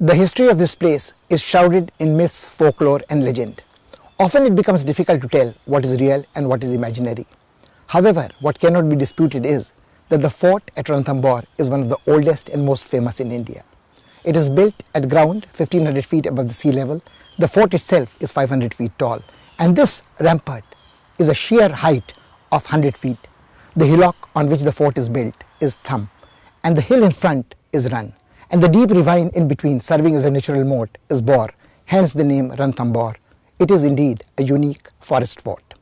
The history of this place is shrouded in myths, folklore and legend. Often it becomes difficult to tell what is real and what is imaginary. However, what cannot be disputed is that the fort at Ranthambore is one of the oldest and most famous in India. It is built at ground 1500 feet above the sea level. The fort itself is 500 feet tall, and this rampart is a sheer height of 100 feet. The hillock on which the fort is built is Thumb, and the hill in front is Run, and the deep ravine in between, serving as a natural moat, is Bore, hence the name Ranthambore. It is indeed a unique forest fort.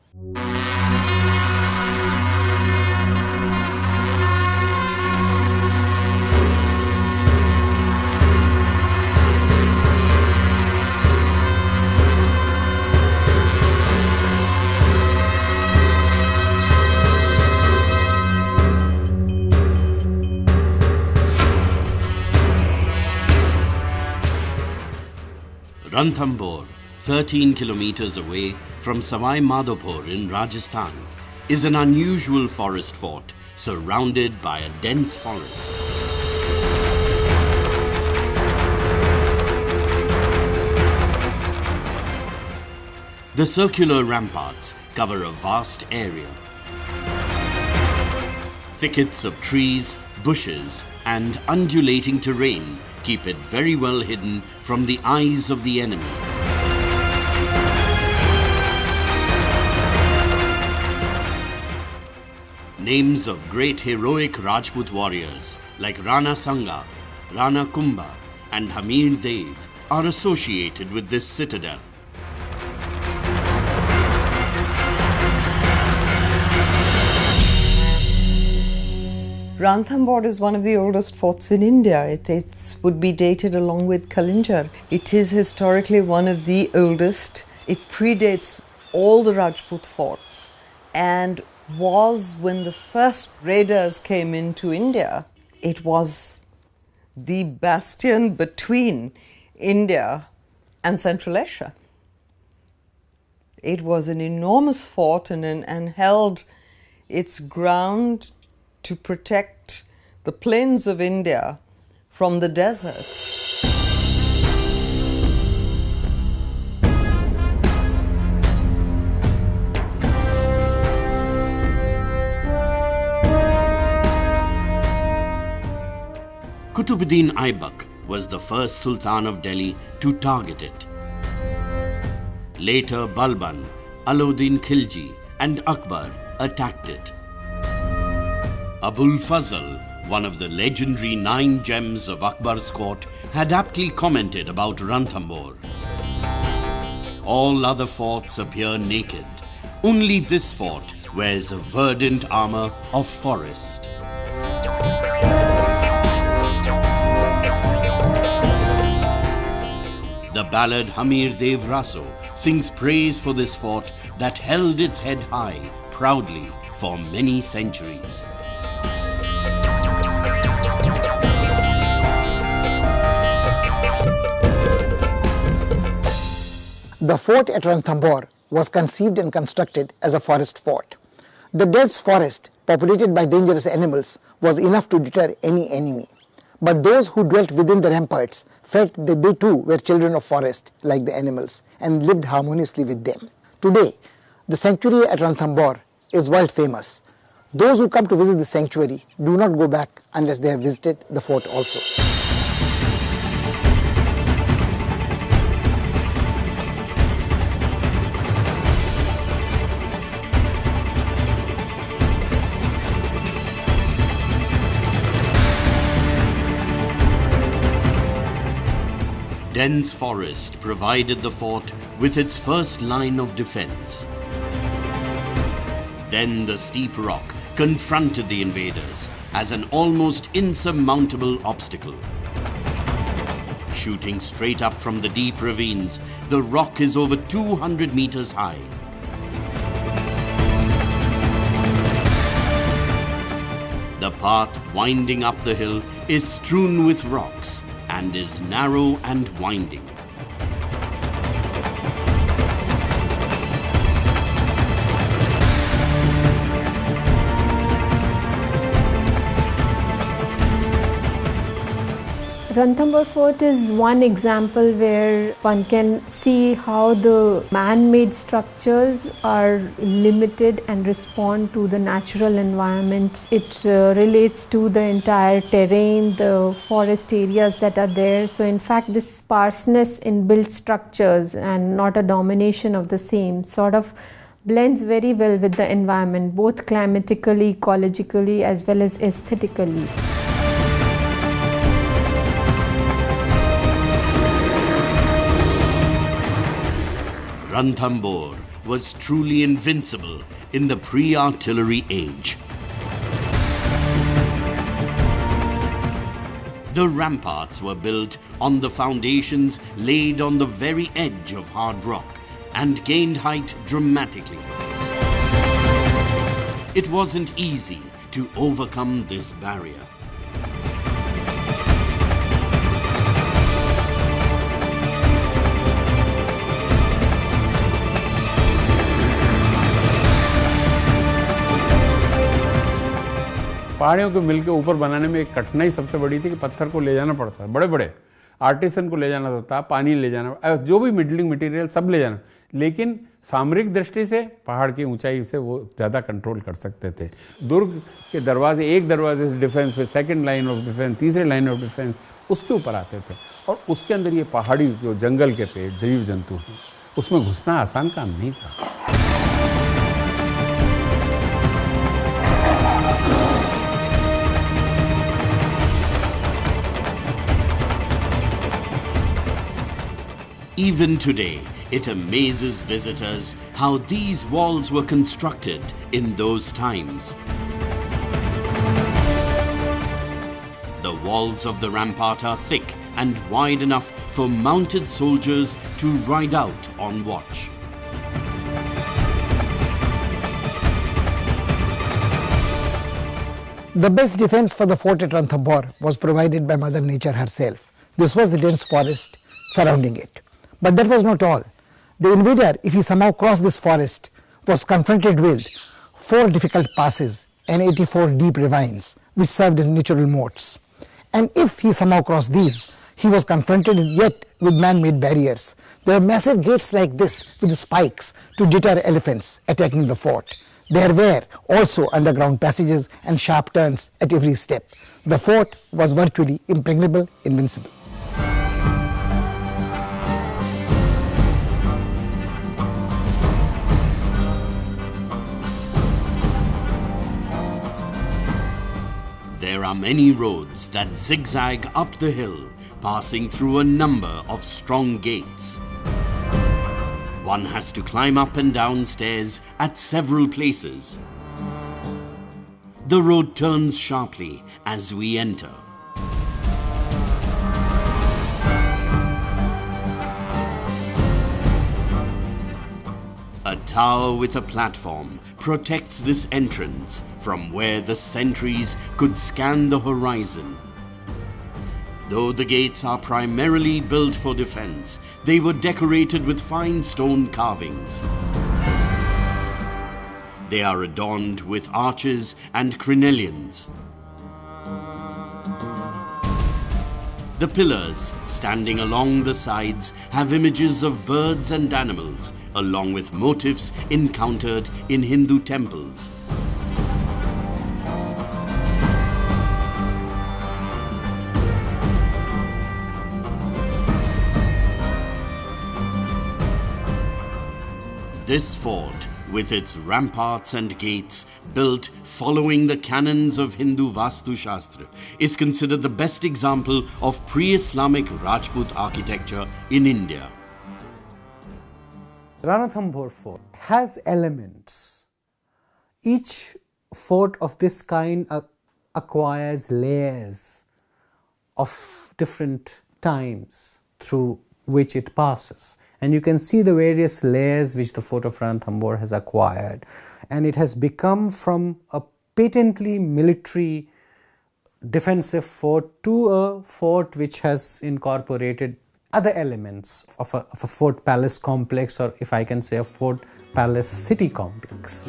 Ranthambore, 13 kilometers away from Savai Madhopur in Rajasthan, is an unusual forest fort surrounded by a dense forest. The circular ramparts cover a vast area. Thickets of trees, bushes, and undulating terrain keep it very well hidden from the eyes of the enemy. Names of great heroic Rajput warriors like Rana Sanga, Rana Kumbha and Hamir Dev are associated with this citadel. Ranthambore is one of the oldest forts in India. It would be dated along with Kalinjar. It is historically one of the oldest. It predates all the Rajput forts and was, when the first raiders came into India, it was the bastion between India and Central Asia. It was an enormous fort and held its ground to protect the plains of India from the deserts. Qutbuddin Aibak was the first Sultan of Delhi to target it. Later, Balban, Alauddin Khilji and Akbar attacked it. Abul Fazl, one of the legendary 9 gems of Akbar's court, had aptly commented about Ranthambore. All other forts appear naked. Only this fort wears a verdant armor of forest. The ballad Hamir Dev Raso sings praise for this fort that held its head high, proudly, for many centuries. The fort at Ranthambore was conceived and constructed as a forest fort. The dense forest, populated by dangerous animals, was enough to deter any enemy. But those who dwelt within the ramparts felt that they too were children of forest like the animals and lived harmoniously with them. Today, the sanctuary at Ranthambore is world famous. Those who come to visit the sanctuary do not go back unless they have visited the fort also. Dense forest provided the fort with its first line of defense. Then the steep rock confronted the invaders as an almost insurmountable obstacle. Shooting straight up from the deep ravines, the rock is over 200 meters high. The path winding up the hill is strewn with rocks and is narrow and winding. Ranthambore Fort is one example where one can see how the man-made structures are limited and respond to the natural environment. It relates to the entire terrain, the forest areas that are there. So in fact, this sparseness in built structures and not a domination of the same sort of blends very well with the environment, both climatically, ecologically, as well as aesthetically. Ranthambore was truly invincible in the pre-artillery age. The ramparts were built on the foundations laid on the very edge of hard rock and gained height dramatically. It wasn't easy to overcome this barrier. पहाड़ियों को मिलकर ऊपर बनाने में एक कठिनाई सबसे बड़ी थी कि पत्थर को ले जाना पड़ता है, बड़े बड़े आर्टिसन को ले जाना होता, पानी ले जाना, जो भी मिडलिंग मटेरियल सब ले जाना, लेकिन सामरिक दृष्टि से पहाड़ की ऊंचाई से वो ज़्यादा कंट्रोल कर सकते थे। दुर्ग के दरवाजे, एक दरवाजे से डिफेंस पे सेकंड लाइन ऑफ डिफेंस, तीसरे लाइन ऑफ डिफेंस, उसके ऊपर आते थे और उसके अंदर ये पहाड़ी जो जंगल के पेड़, जीव जंतु हैं, उसमें घुसना आसान काम नहीं था। Even today, it amazes visitors how these walls were constructed in those times. The walls of the rampart are thick and wide enough for mounted soldiers to ride out on watch. The best defense for the fort at Ranthambore was provided by Mother Nature herself. This was the dense forest surrounding it. But that was not all. The invader, if he somehow crossed this forest, was confronted with 4 difficult passes and 84 deep ravines, which served as natural moats. And if he somehow crossed these, he was confronted yet with man-made barriers. There were massive gates like this with spikes to deter elephants attacking the fort. There were also underground passages and sharp turns at every step. The fort was virtually impregnable, invincible. There are many roads that zigzag up the hill, passing through a number of strong gates. One has to climb up and down stairs at several places. The road turns sharply as we enter. A tower with a platform protects this entrance from where the sentries could scan the horizon. Though the gates are primarily built for defense, they were decorated with fine stone carvings. They are adorned with arches and crenellons. The pillars standing along the sides have images of birds and animals, along with motifs encountered in Hindu temples. This fort, with its ramparts and gates built following the canons of Hindu Vastu Shastra, is considered the best example of pre-Islamic Rajput architecture in India. Ranthambore Fort has elements. Each fort of this kind acquires layers of different times through which it passes. And you can see the various layers which the fort of Ranthambore has acquired. And it has become from a patently military defensive fort to a fort which has incorporated other elements of a fort palace complex, or if I can say a fort palace city complex.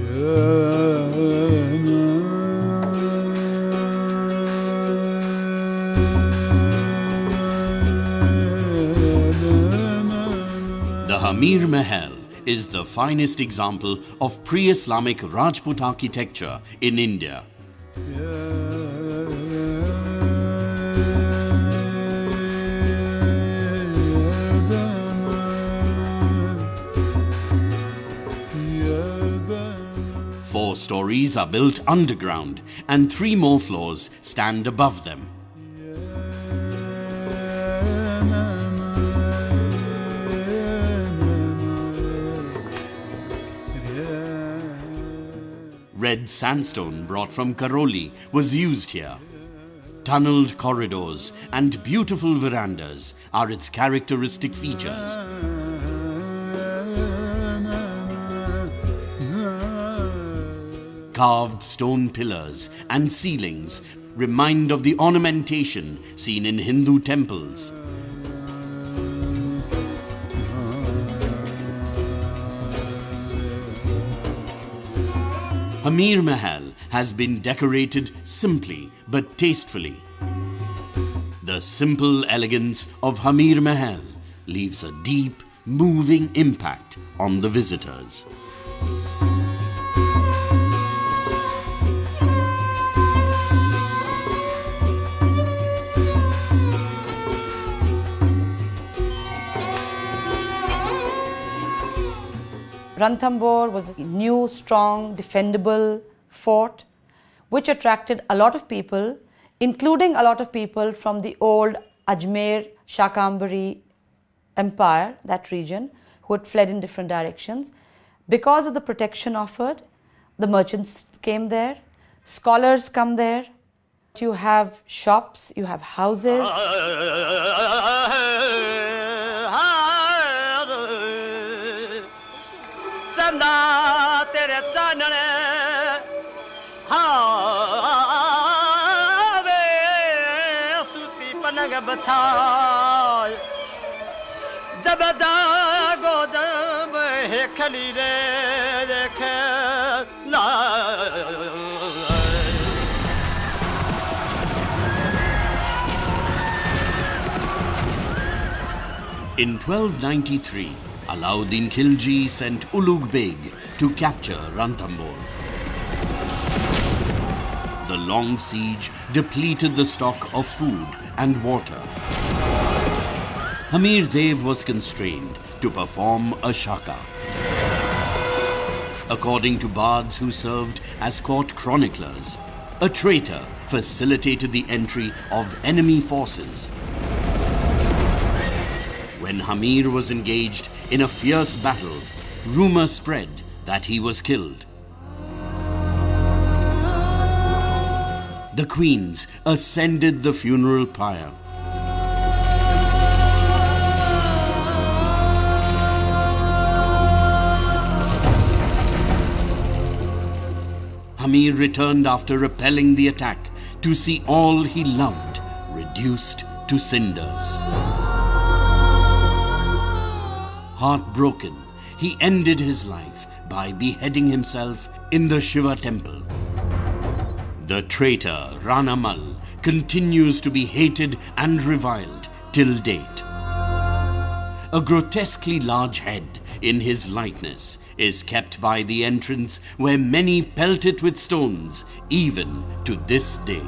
Hamir Mahal is the finest example of pre-Islamic Rajput architecture in India. Four stories are built underground and 3 more floors stand above them. Red sandstone brought from Karoli was used here. Tunneled corridors and beautiful verandas are its characteristic features. Carved stone pillars and ceilings remind of the ornamentation seen in Hindu temples. Hamir Mahal has been decorated simply but tastefully. The simple elegance of Hamir Mahal leaves a deep, moving impact on the visitors. Ranthambore was a new, strong, defendable fort which attracted a lot of people, including a lot of people from the old Ajmer, Shakambari Empire, that region, who had fled in different directions. Because of the protection offered, the merchants came there, scholars come there, you have shops, you have houses. In 1293, Alauddin Khilji sent Ulugh Beg to capture Ranthambore. The long siege depleted the stock of food and water. Hamir Dev was constrained to perform a shaka. According to bards who served as court chroniclers, a traitor facilitated the entry of enemy forces. When Hamir was engaged in a fierce battle, rumor spread that he was killed. The queens ascended the funeral pyre. Hamir returned after repelling the attack to see all he loved reduced to cinders. Heartbroken, he ended his life by beheading himself in the Shiva temple. The traitor Rana Mal continues to be hated and reviled till date. A grotesquely large head in his likeness is kept by the entrance where many pelt it with stones even to this day.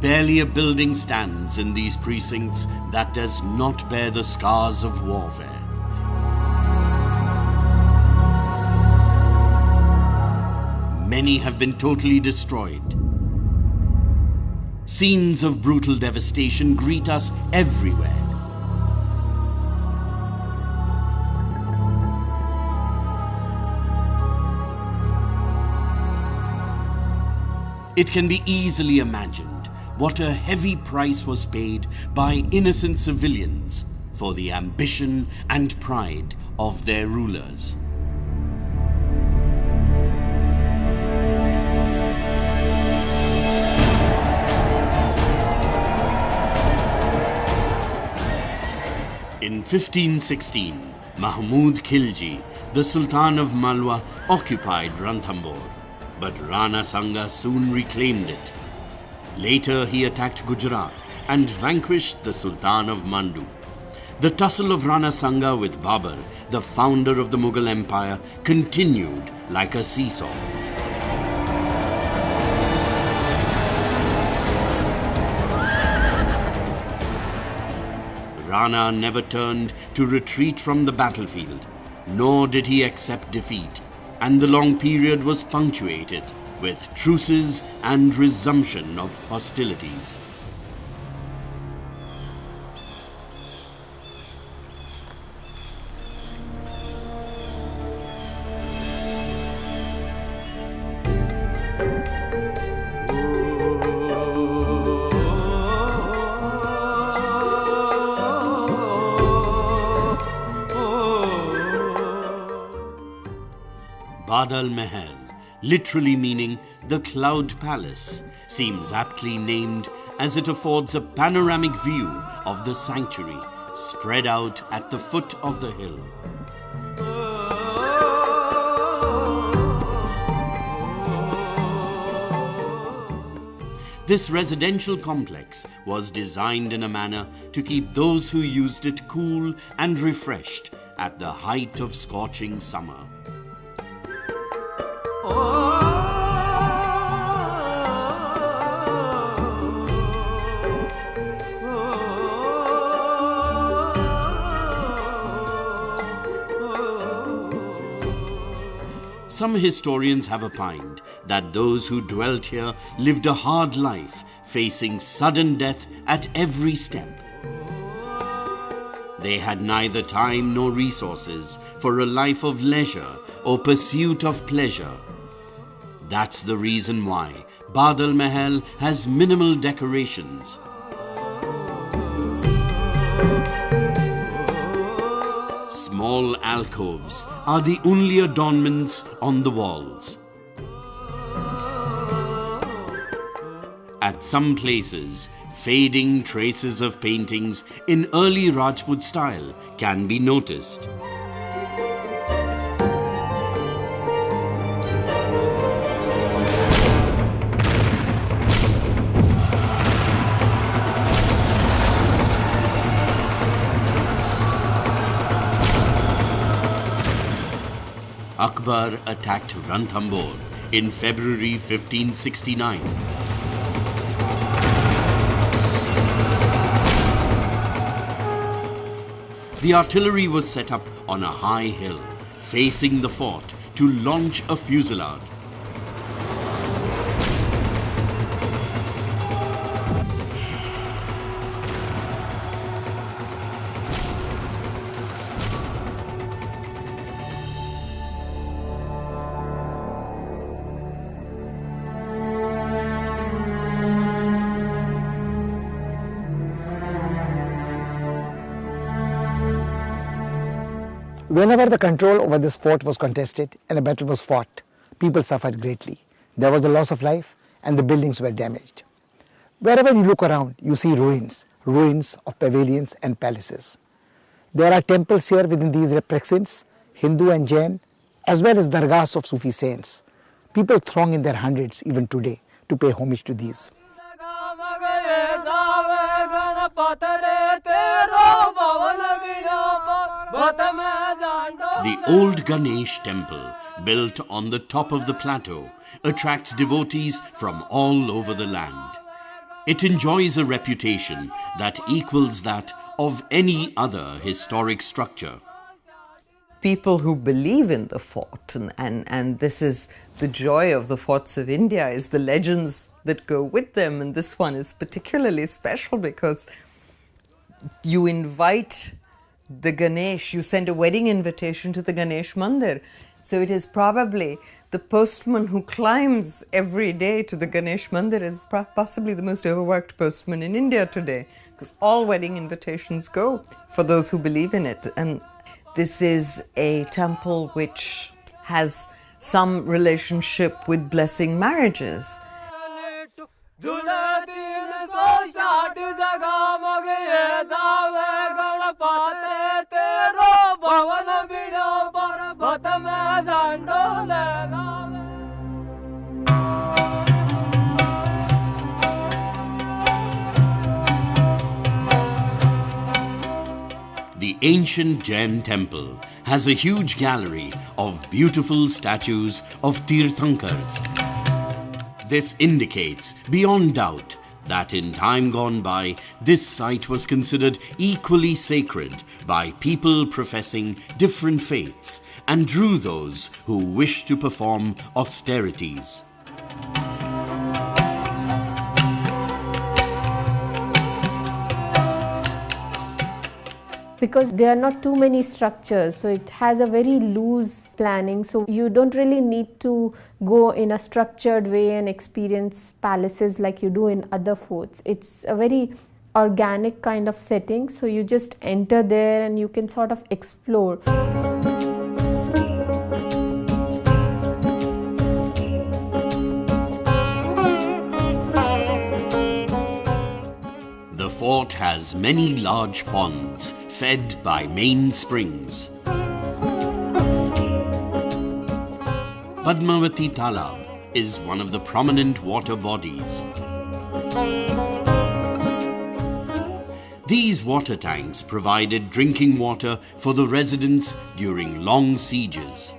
Barely a building stands in these precincts that does not bear the scars of warfare. Many have been totally destroyed. Scenes of brutal devastation greet us everywhere. It can be easily imagined what a heavy price was paid by innocent civilians for the ambition and pride of their rulers. In 1516, Mahmud Khilji, the Sultan of Malwa, occupied Ranthambore. but Rana Sanga soon reclaimed it. Later he attacked Gujarat and vanquished the Sultan of Mandu. The tussle of Rana Sanga with Babur, the founder of the Mughal Empire, continued like a seesaw. Rana never turned to retreat from the battlefield, nor did he accept defeat, and the long period was punctuated with truces and resumption of hostilities. Badal Mahal, literally meaning the Cloud Palace, seems aptly named as it affords a panoramic view of the sanctuary spread out at the foot of the hill. This residential complex was designed in a manner to keep those who used it cool and refreshed at the height of scorching summer. Some historians have opined that those who dwelt here lived a hard life, facing sudden death at every step. They had neither time nor resources for a life of leisure or pursuit of pleasure. That's the reason why Badal Mahal has minimal decorations. Small alcoves are the only adornments on the walls. At some places, fading traces of paintings in early Rajput style can be noticed. Akbar attacked Ranthambore in February 1569. The artillery was set up on a high hill, facing the fort to launch a fusillade. Whenever the control over this fort was contested and a battle was fought, people suffered greatly. There was a loss of life and the buildings were damaged. Wherever you look around, you see ruins, ruins of pavilions and palaces. There are temples here within these precincts, Hindu and Jain, as well as dargahs of Sufi saints. People throng in their hundreds even today to pay homage to these. The old Ganesh temple, built on the top of the plateau, attracts devotees from all over the land. It enjoys a reputation that equals that of any other historic structure. People who believe in the fort, and this is the joy of the forts of India, is the legends that go with them. And this one is particularly special because you invite the Ganesh, you send a wedding invitation to the Ganesh Mandir. So it is probably the postman who climbs every day to the Ganesh Mandir is possibly the most overworked postman in India today, because all wedding invitations go for those who believe in it. And this is a temple which has some relationship with blessing marriages. The ancient Jain temple has a huge gallery of beautiful statues of Tirthankars. This indicates beyond doubt that in time gone by, this site was considered equally sacred by people professing different faiths and drew those who wished to perform austerities. Because there are not too many structures, so it has a very loose planning, so you don't really need to go in a structured way and experience palaces like you do in other forts. It's a very organic kind of setting, so you just enter there and you can sort of explore. The fort has many large ponds fed by main springs. Padmavati Talab is one of the prominent water bodies. These water tanks provided drinking water for the residents during long sieges.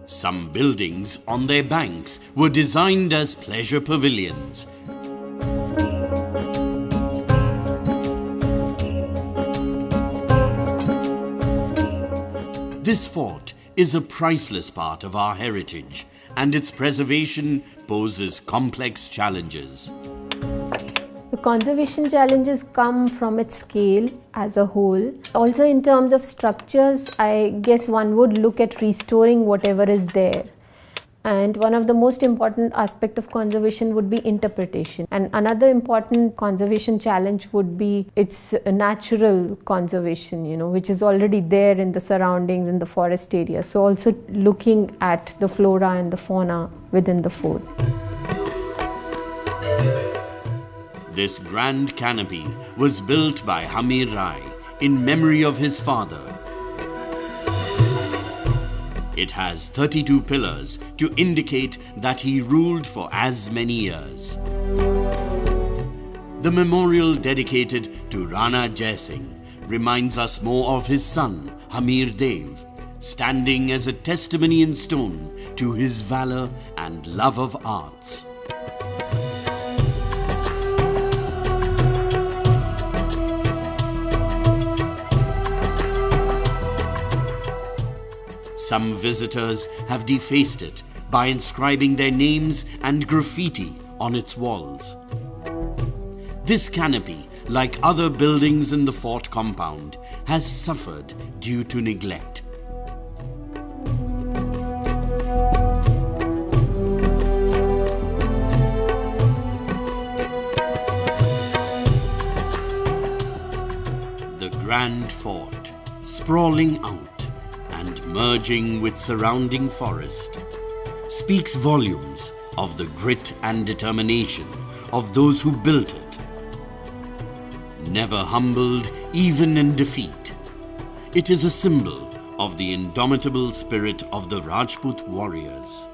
Some buildings on their banks were designed as pleasure pavilions. This fort is a priceless part of our heritage, and its preservation poses complex challenges. The conservation challenges come from its scale as a whole. Also, in terms of structures, I guess one would look at restoring whatever is there. And one of the most important aspects of conservation would be interpretation. And another important conservation challenge would be its natural conservation, which is already there in the surroundings in the forest area. So also looking at the flora and the fauna within the fort. This grand canopy was built by Hamir Rai in memory of his father. It has 32 pillars to indicate that he ruled for as many years. The memorial dedicated to Rana Jai Singh reminds us more of his son, Hamir Dev, standing as a testimony in stone to his valor and love of arts. Some visitors have defaced it by inscribing their names and graffiti on its walls. This canopy, like other buildings in the fort compound, has suffered due to neglect. The Grand Fort, sprawling out and merging with surrounding forest, speaks volumes of the grit and determination of those who built it. Never humbled even in defeat, it is a symbol of the indomitable spirit of the Rajput warriors.